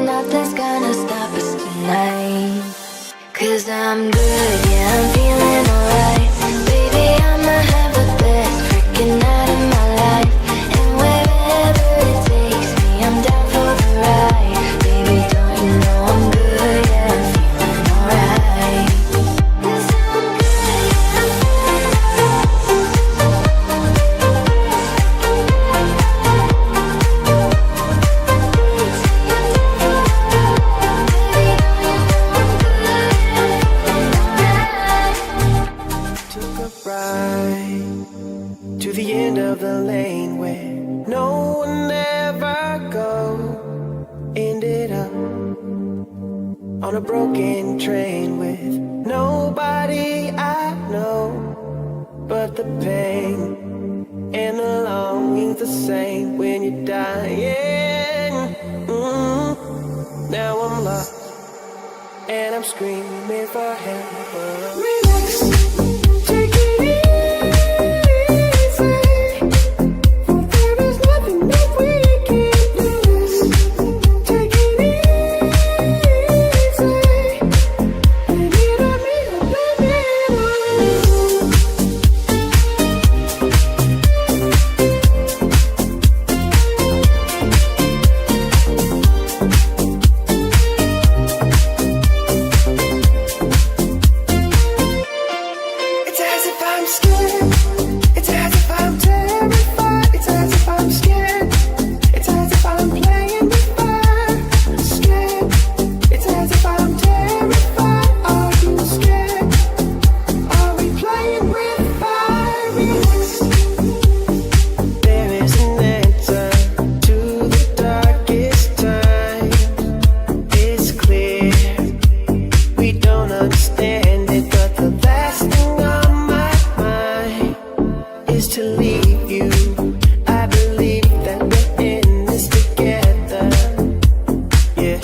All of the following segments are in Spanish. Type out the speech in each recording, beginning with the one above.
nothing's gonna stop us tonight. 'Cause I'm good, yeah, I'm feeling alright. Baby, I'ma have the best freaking night of my life. And wherever it takes me, I'm down for the ride. Baby, don't you know I'm good, yeah, I'm feeling alright. 'Cause I'm good, yeah, I'm Took a ride to the end of the lane where no one ever go. Ended up on a broken train with nobody I know. But the pain and the longing's the same when you're dying. Now I'm lost and I'm screaming for help. Relax. Take it easy, for there is nothing that we can't lose. Take it easy, baby, don't need to blame it on you. It's as if I'm scared. It's as if I'm terrified. It's as if I'm scared. It's as if I'm playing with fire. Scared. It's as if I'm terrified. Are you scared? Are we playing with fire? Relax. There is an answer to the darkest time. It's clear we don't understand it, but the last thing on my mind is to leave you. I believe that we're in this together. Yeah,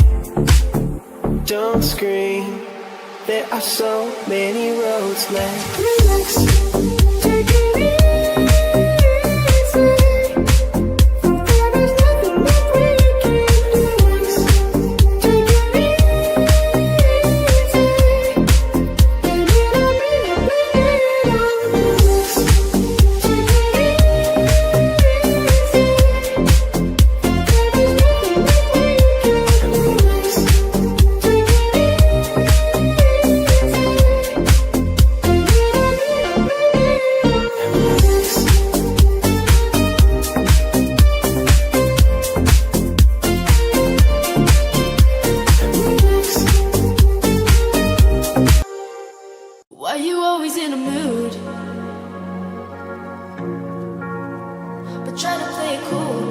don't scream. There are so many roads left. Relax, take it easy. For there is nothing that we can't lose. Take it easy. Baby, don't need to blame it on us. Take it easy. There is nothing that we can't lose. Take it Why you always in a mood, but try to play it cool?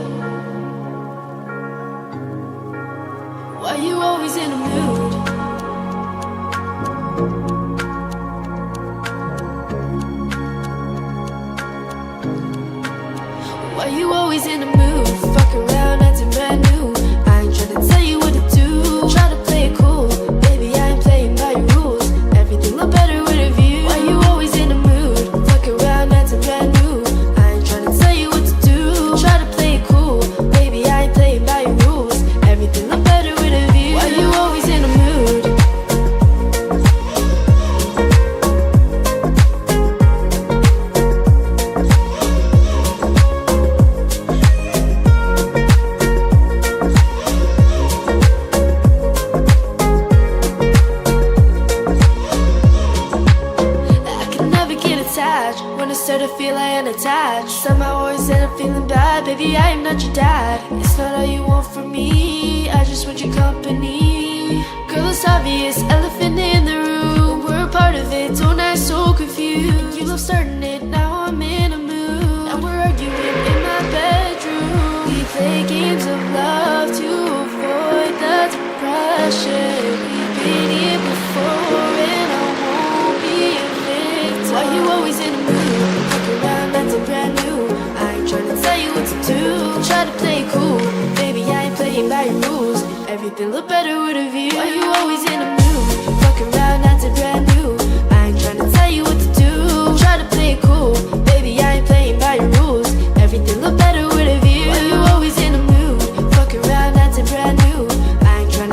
Why you always in a mood? Why you always in a mood? Fuck around, acting brand new. I ain't tryna tell you what to do. Try to play it cool, baby. I ain't playing by your rules. Everything look better with a view. Why you always in a mood? Fuck around, acting brand new. I ain't tryna tell you what to do. Try to play it cool, baby. I ain't playing by your rules. Everything look better with a view. Why you always in a mood? I can never get attached. When I start to feel I am attached, somehow always end up feeling bad. Baby, I am not your dad. It's not all you want from me, I just want your company. Girl, it's obvious, elephant in the room. We're a part of it, don't act so confused. You love starting it, now I'm in a mood. And we're arguing in my bedroom. We play games of love to avoid the depression. We've been here before and I won't be a victim. Why you always in a mood? Fuck around, acting brand new. I ain't tryna tell you what to do. Try to play it cool, baby, I ain't playing by your rules. Everything look better with a view. Why you always in a mood? Fuck around, acting brand new. I ain't tryna tell you what to do. Try to play it cool, baby, I ain't playing by your rules. Everything look better with a view. Why you always in a mood? Fuck around, acting brand new. I ain't tryna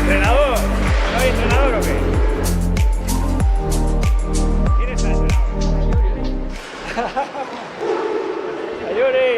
¿Entrenador? ¿No hay entrenador o qué? ¿Quién es el entrenador? ¡Ayuri!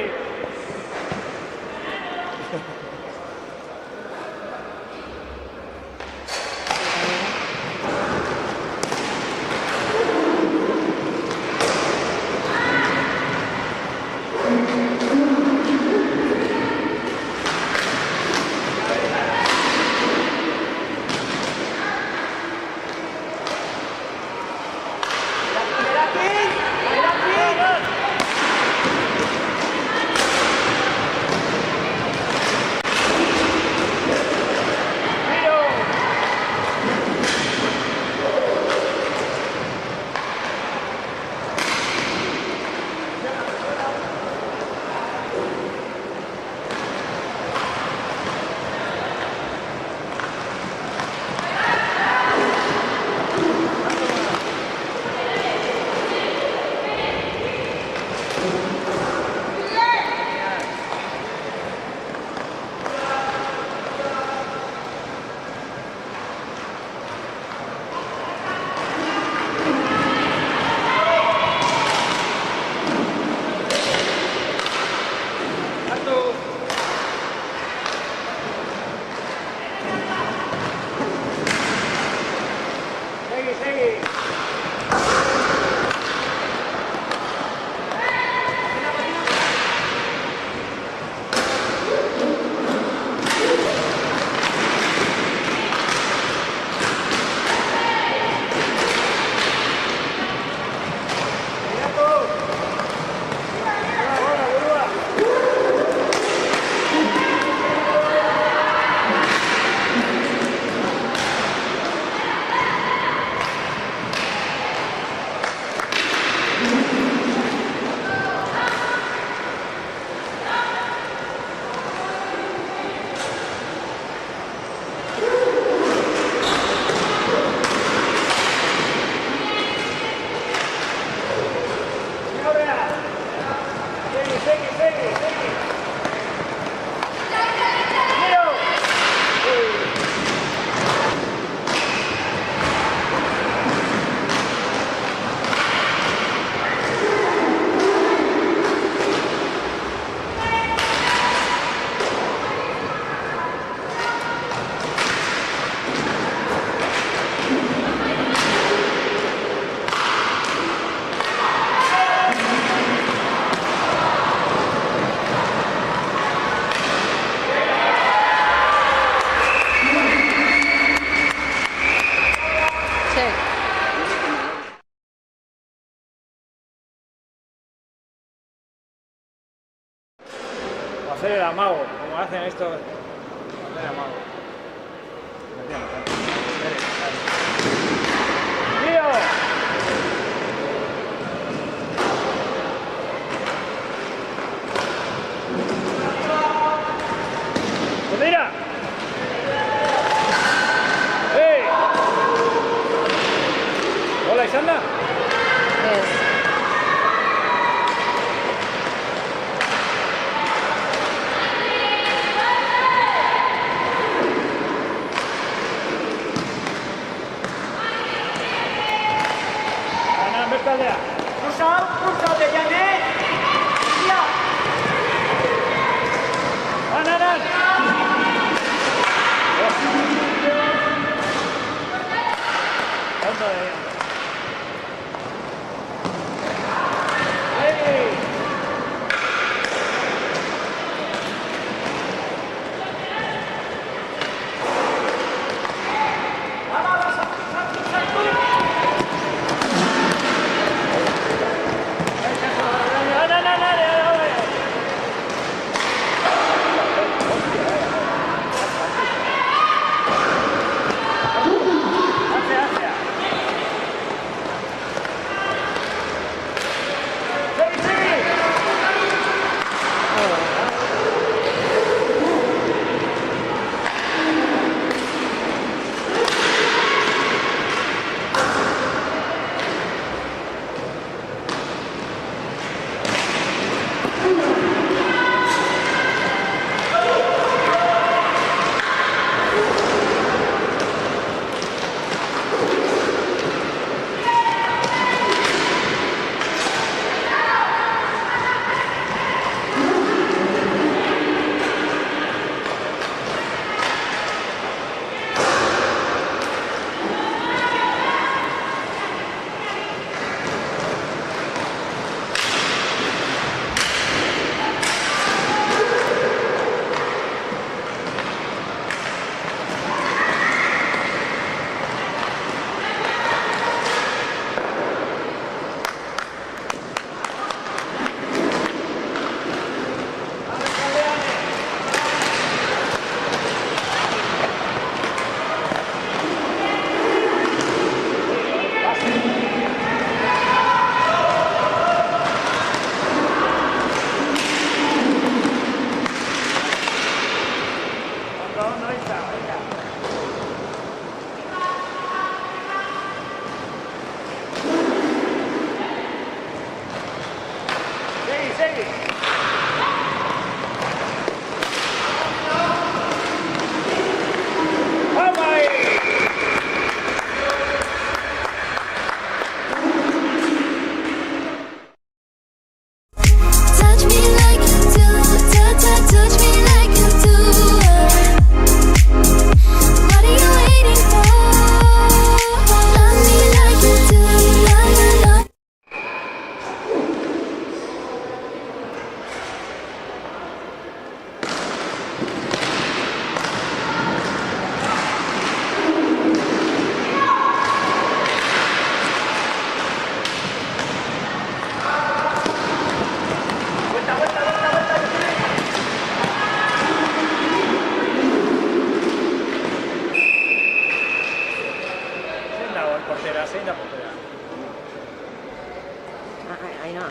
O hacer el amago, como hacen estos. Hacer el amago. ¡Tío! ¡Pues mira! ¡Hey! Hola, Isanda. seguir. ¡Vamos ahí! Touch me like you do, touch me like you do. What are you waiting for? Love me like you do, love. Senda o portera, senda portera. Ahí no.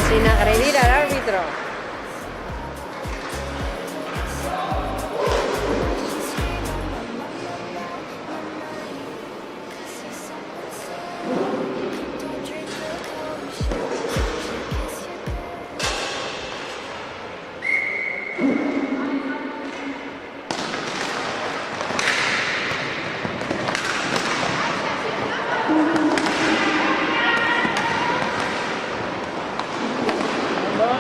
Sin agredir al árbitro. ¡Vamos!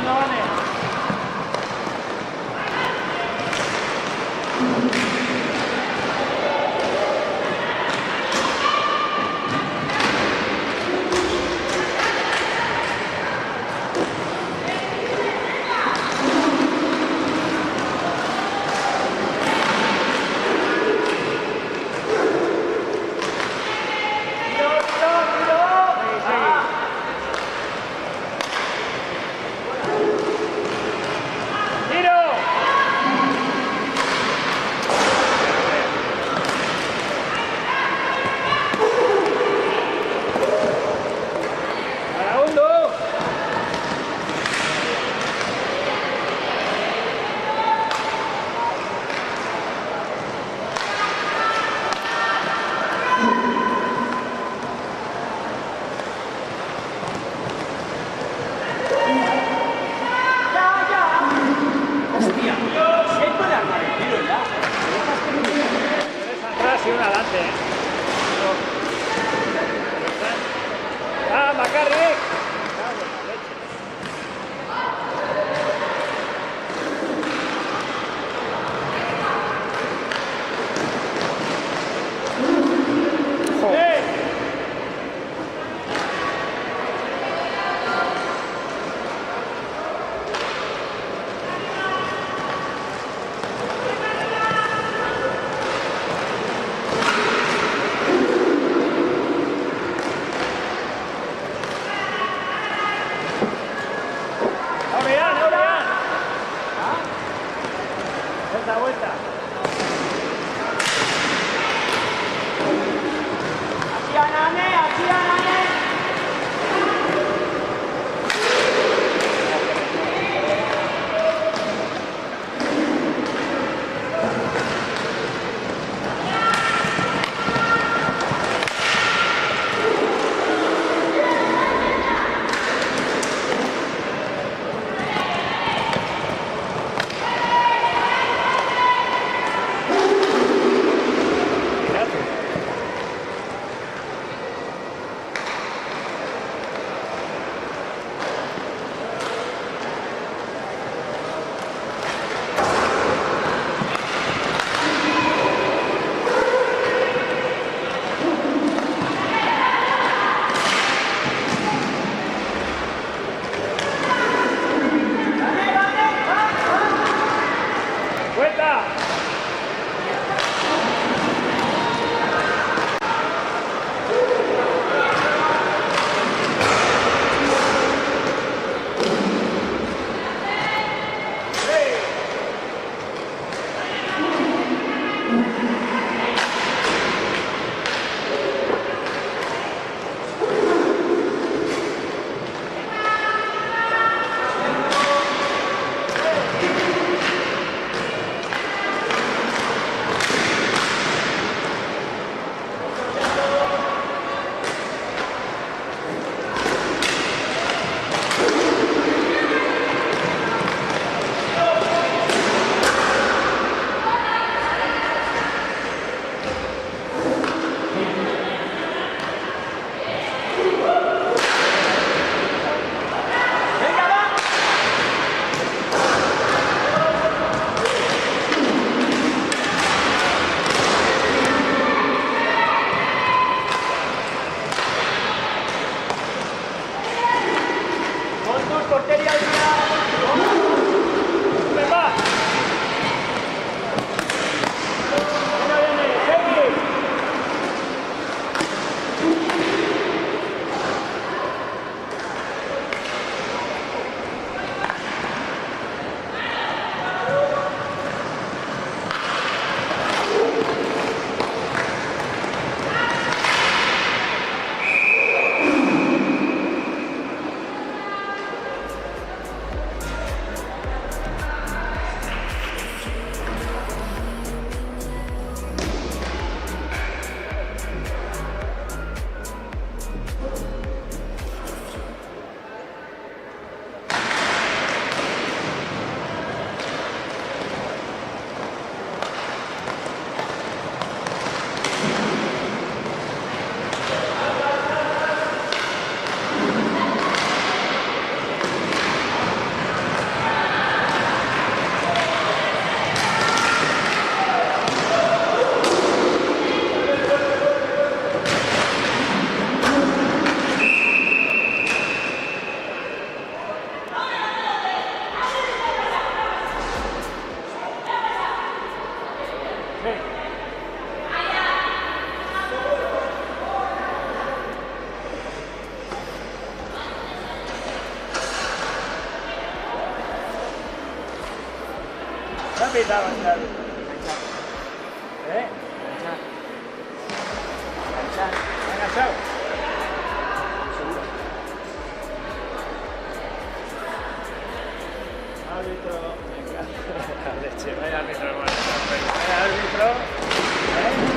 portería al final. ¡Ven, va! Viene, Sergi. No pitaba, Xavi. ¿Eh? Enganchado. Árbitro, me encanta. La leche, vaya árbitro, hermano. Vaya árbitro. ¿Eh?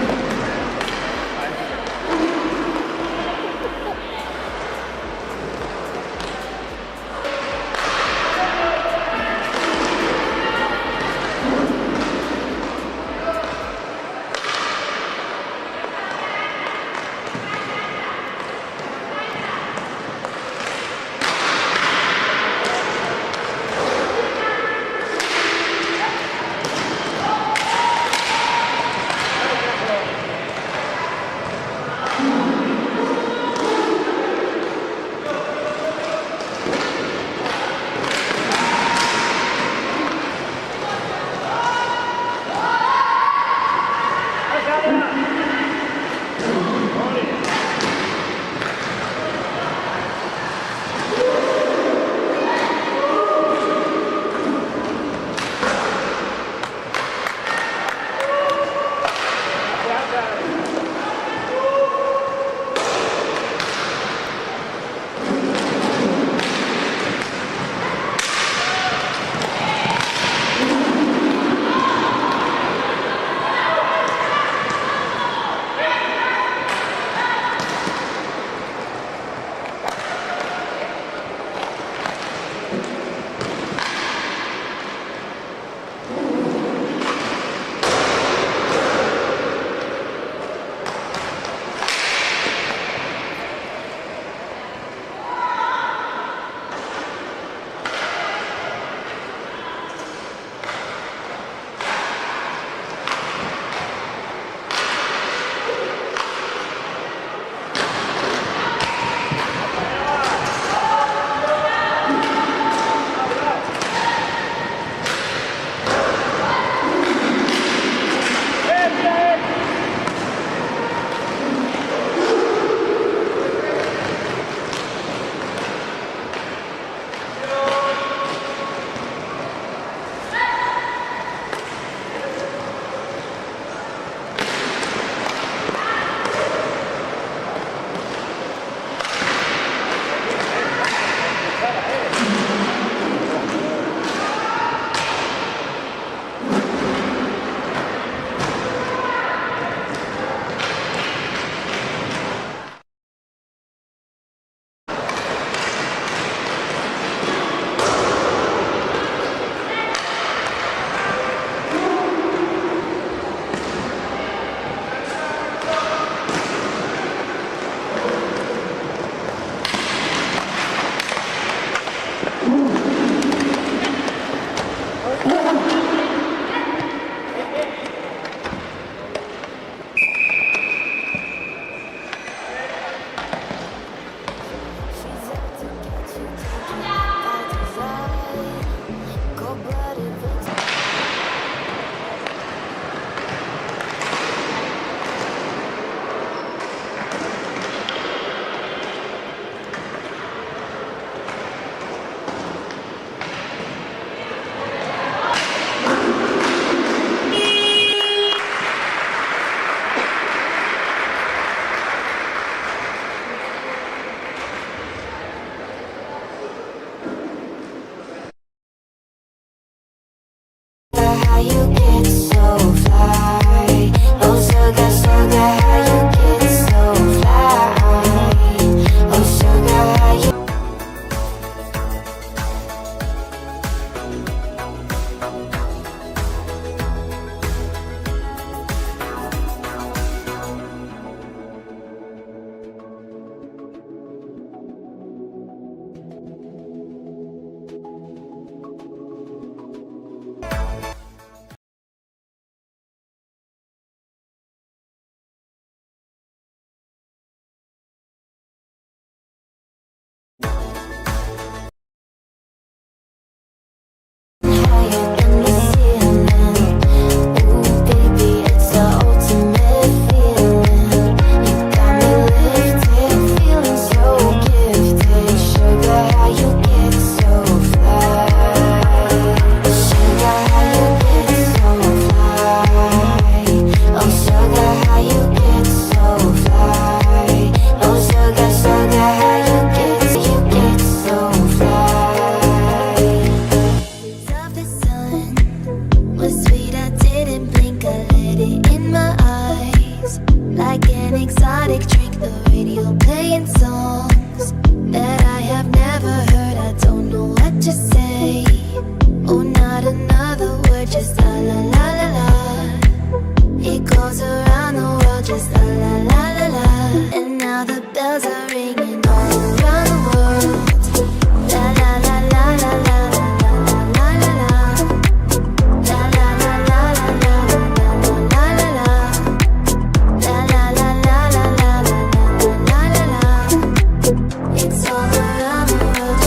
It's all around the world.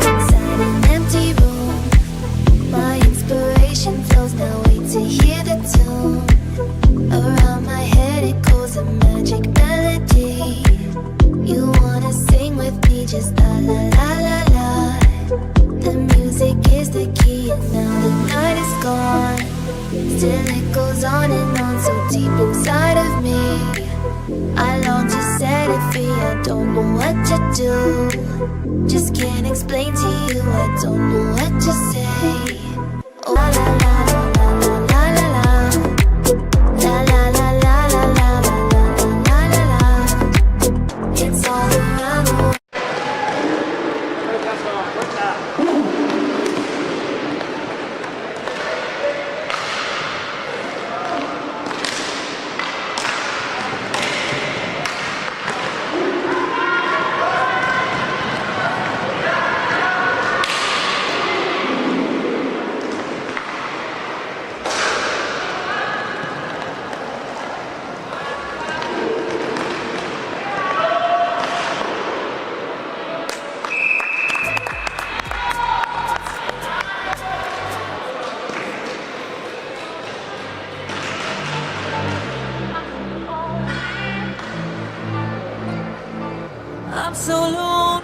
Inside an empty room, my inspiration flows. Now wait to hear the tune. Around my head it goes a magic melody. You wanna sing with me, just la la la la la. The music is the key, and now the night is gone. Still it goes on and on, so deep inside of me. I long to set it free, I don't know what to do. Just can't explain to you, I don't know what to say. Oh la la la la la la la la. La la la la la la la la la la la. It's all around the world. I'm so alone.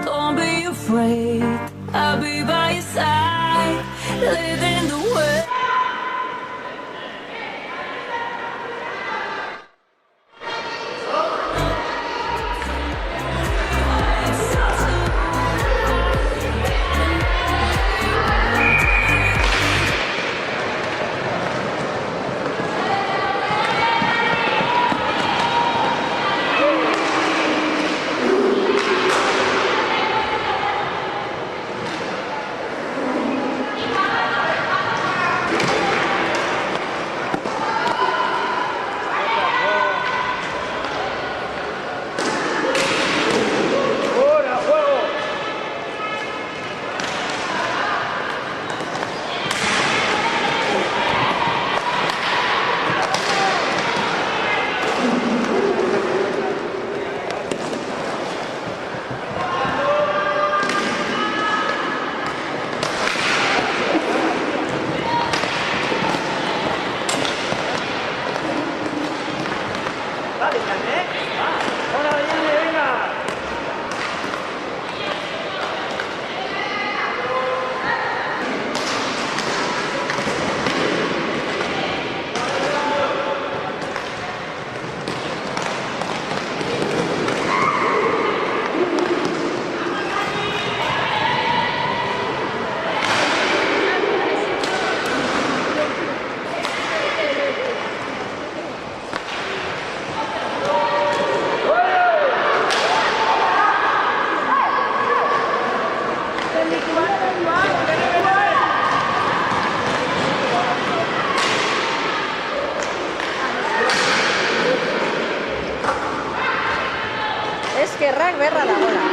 Don't be afraid. I'll be by your side, leading the way. Eskerrak berra dagoela.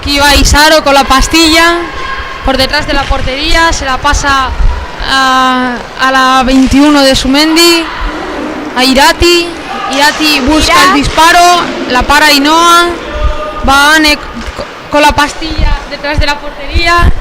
Aquí va Isaro con la pastilla por detrás de la portería, se la pasa a la 21 de Sumendi, a Irati. Irati busca el disparo, la para Ainhoa, va Ane con la pastilla detrás de la portería.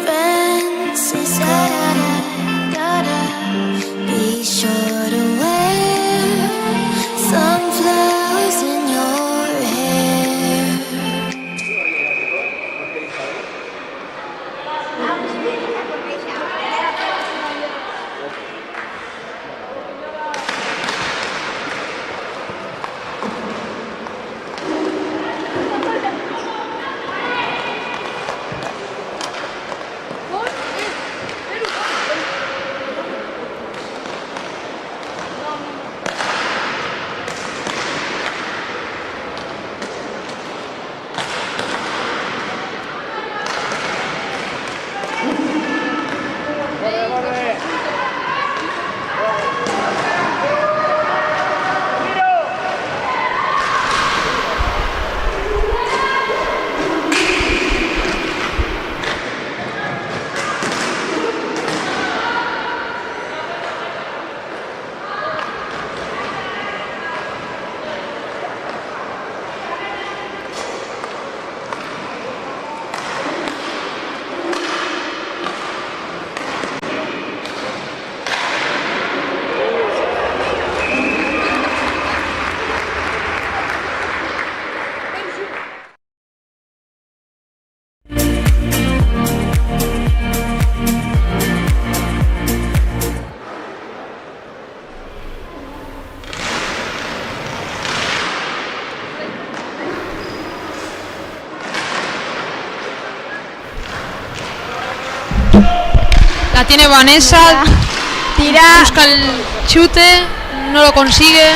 fence inside. Be sure to wear some flowers in your hair. La tiene Vanessa. Tira. Busca el chute. No lo consigue.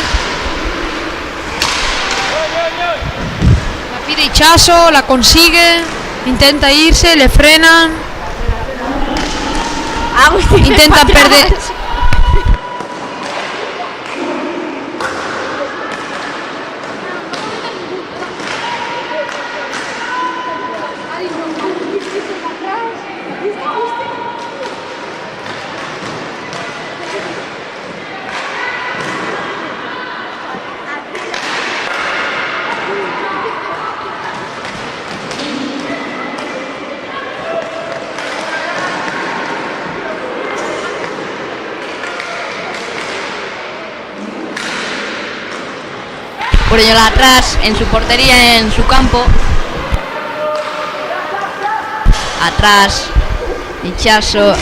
La pide Ichazo. La consigue. Intenta irse. Le frenan. Agustín Intenta para atrás. perder. Uriola atrás, en su portería, en su campo. Atrás, Ichazo.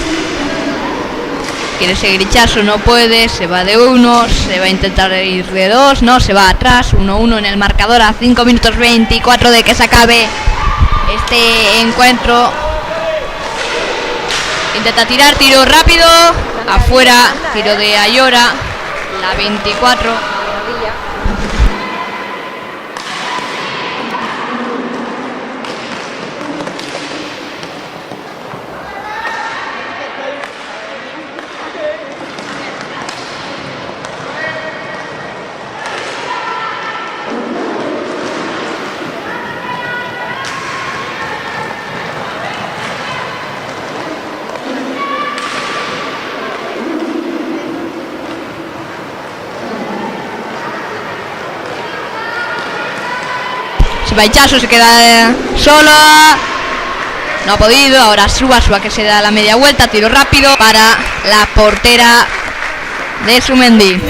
Quiere seguir Ichazo, no puede, se va de uno, se va a intentar ir de dos, no, se va atrás, 1-1 en el marcador a 5 minutos 24 de que se acabe este encuentro. Intenta tirar, tiro rápido, afuera, tiro de Ayora, la 24. Ichazo se queda solo, no ha podido, ahora Suba que se da la media vuelta, tiro rápido para la portera de Sumendi.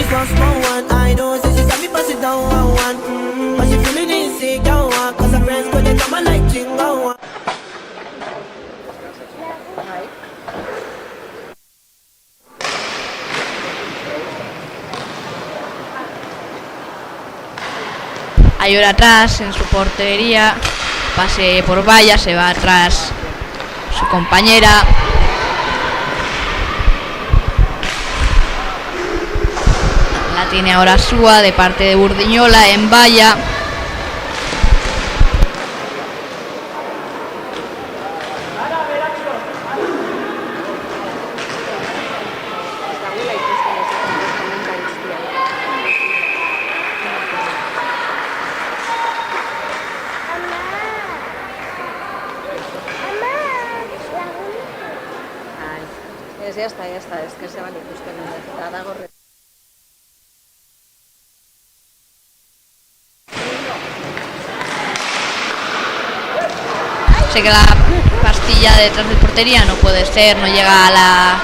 Ayora atrás en su portería, pase por valla, se va atrás su compañera. La tiene ahora Súa de parte de Burdiñola en valla. Ya está, es que se van justo en la dago. Se queda pastilla detrás de portería, no puede ser, no llega a la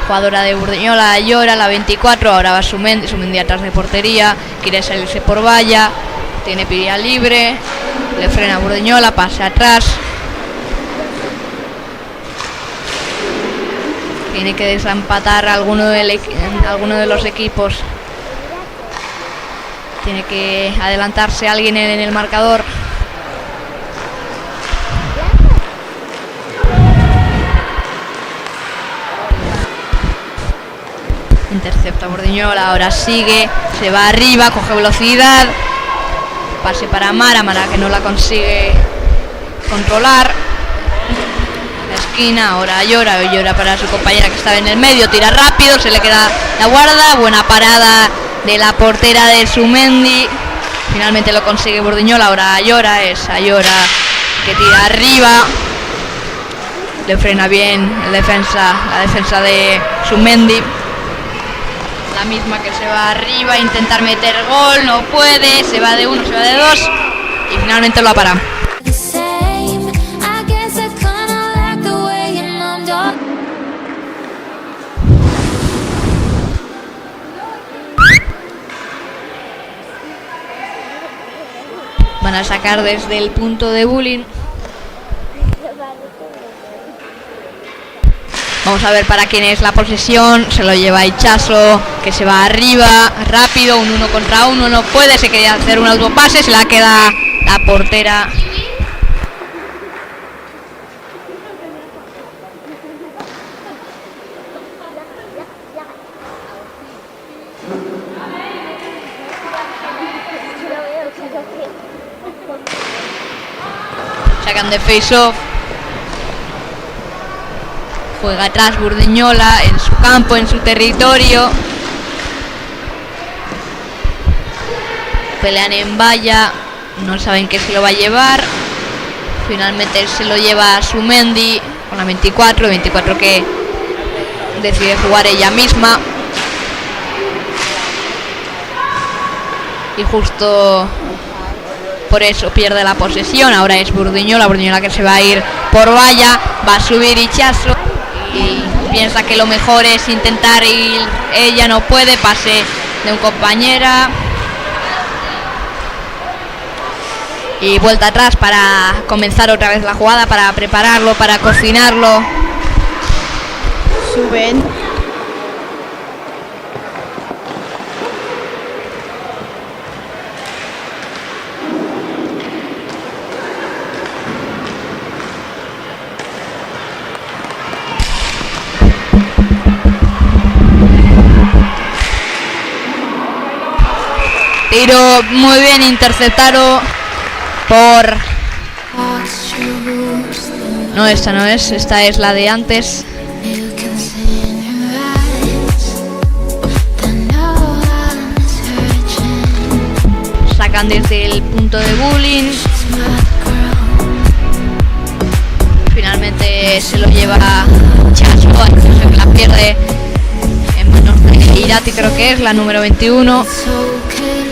jugadora de Burdiñola, Ayora, la 24, ahora va Sumendi atrás de portería, quiere salirse por valla, tiene Piria libre, le frena a Burdiñola, pase atrás. Tiene que desempatar a alguno de los equipos. Tiene que adelantarse alguien en el marcador. Intercepta Burdiñola, ahora sigue, se va arriba, coge velocidad. Pase para Mara que no la consigue controlar. La esquina, ahora llora para su compañera que estaba en el medio, tira rápido, se le queda la guarda, buena parada de la portera de Sumendi. Finalmente lo consigue Burdiñola, ahora Ayora que tira arriba. Le frena bien la defensa de Sumendi. La misma que se va arriba a intentar meter gol, no puede, se va de uno, se va de dos y finalmente lo ha parado. The same. I guess I kinda like the way you numbed your. Van a sacar desde el punto de bullying. Vamos a ver para quién es la posesión. Se lo lleva Ichazo, que se va arriba, rápido, un 1 contra 1, no puede, se quería hacer un autopase, se la queda la portera. Sacan de face-off. Juega atrás Burdiñola en su campo, en su territorio. Pelean en valla, no saben qué se lo va a llevar. Finalmente se lo lleva Sumendi con la 24 que decide jugar ella misma. Y justo por eso pierde la posesión. Ahora es Burdiñola que se va a ir por valla, va a subir Ichazo y piensa que lo mejor es intentar ir, ella no puede, pase de un compañera y vuelta atrás para comenzar otra vez la jugada, para prepararlo, para cocinarlo. Suben. Tiro muy bien interceptado por... No, esta no es, esta es la de antes. You can see in your eyes that no one's searching. Sacan desde el punto de bullying. Smart girl. Finalmente se lo lleva Chacho, que la pierde en manos de Irati, creo que es la número 21. It's okay.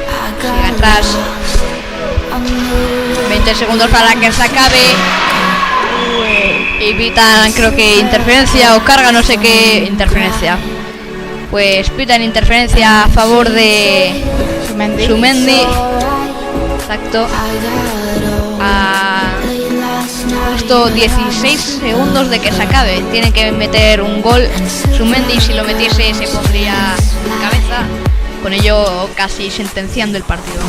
I Sigue got atrás. I'm moving. 20 segundos para que se acabe. Evitan, creo que interferencia o carga, no sé qué interferencia. Pues pitan interferencia a favor de Sumendi. Exacto. Esto 16 segundos de que se acabe. Tienen que meter un gol. Sumendi, si lo metiese, se pondría en cabeza. Con ello casi sentenciando el partido.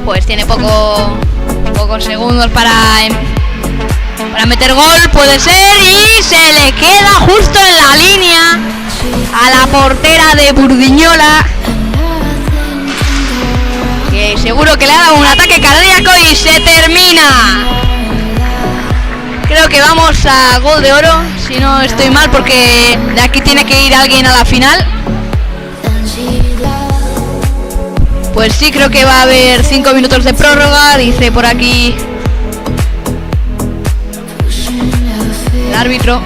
Pues tiene pocos segundos para meter gol, puede ser, y se le queda justo en la línea a la portera de Burdiñola, que seguro que le ha dado un ataque cardíaco y se termina. Creo que vamos a gol de oro, si no estoy mal, porque de aquí tiene que ir alguien a la final. Pues sí, creo que va a haber 5 minutos de prórroga, dice por aquí el árbitro.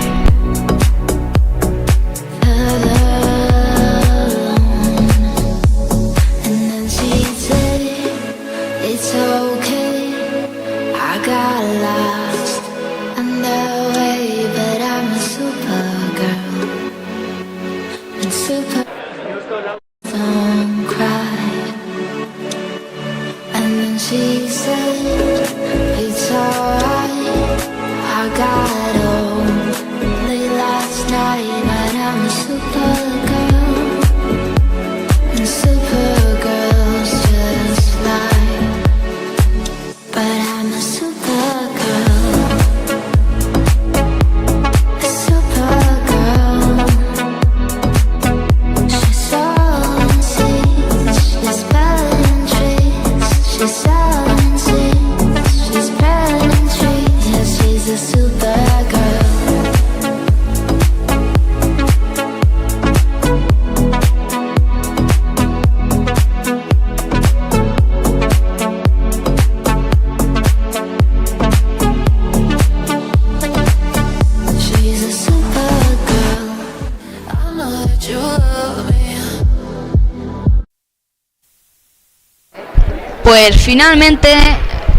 she said it's alright. I got home late last night, but I'm a supergirl, and supergirls just lie. But I'm a supergirl, a supergirl. She's selling seeds, she's spelling tricks. She's selling seeds, she's spelling tricks. Yeah, she's a supergirl. She's a supergirl. I know that you love me. Pues finalmente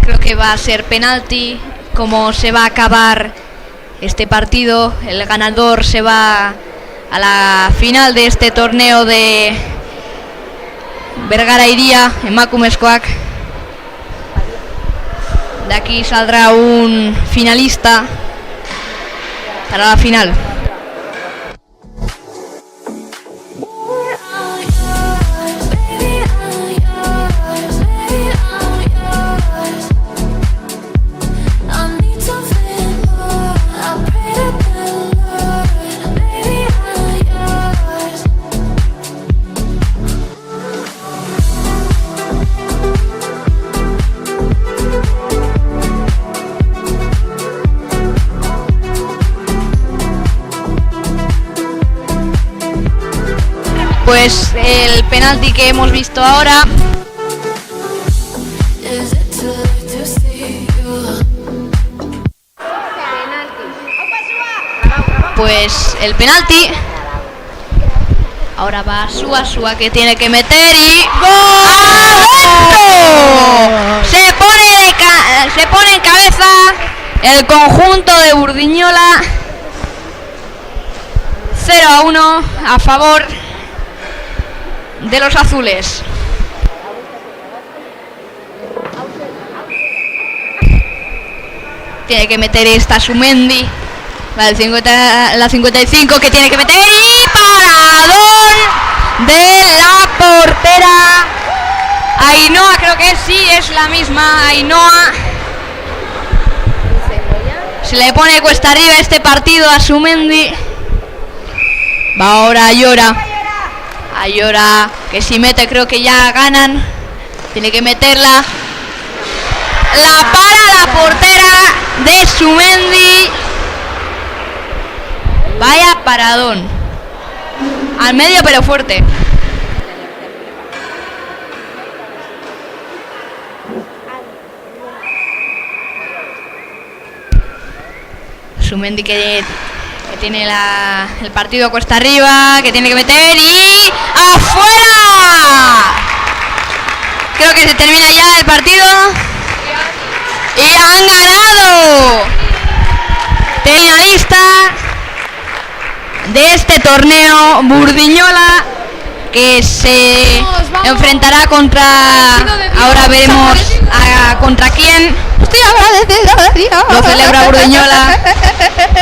creo que va a ser penalti. Como se va a acabar este partido, el ganador se va a la final de este torneo de Bergara Iría en Emakumezkoak. De aquí saldrá un finalista para la final. Pues el penalti que hemos visto ahora, Is it too late to see you? pues el penalti. Ahora va Suasua, que tiene que meter y ¡gol! Se pone en cabeza el conjunto de Burdiñola. 0-1 a favor de los azules. Tiene que meter esta Sumendi. Vale, la 55 que tiene que meter y paradón de la portera Ainhoa, creo que sí es la misma Ainhoa. Se le pone cuesta arriba este partido a Sumendi. Va ahora Ayora, que si mete creo que ya ganan. Tiene que meterla. La para la portera de Sumendi. Vaya paradón. Al medio pero fuerte. Sumendi que tiene el partido cuesta arriba, que tiene que meter y ¡afuera! Creo que se termina ya el partido y han ganado. Finalista de este torneo, Burdiñola, que se enfrentará contra, ahora veremos contra quién. Lo celebra Burdiñola,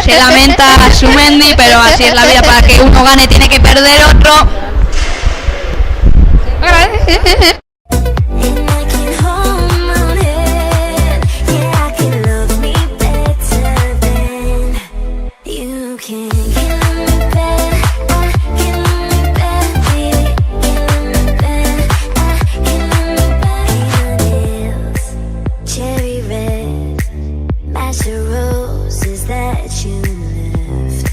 se lamenta a Sumendi, pero así es la vida, para que uno gane tiene que perder otro. And I can hold my own head. Yeah, I can love me better than you can. Get on me bed, get on me bed, baby. Get on me bed, get on me bed. Your nails, cherry red, match the roses that you left.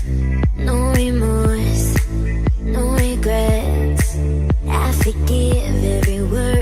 No remorse, no regrets. I forgive every word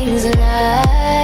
things alive.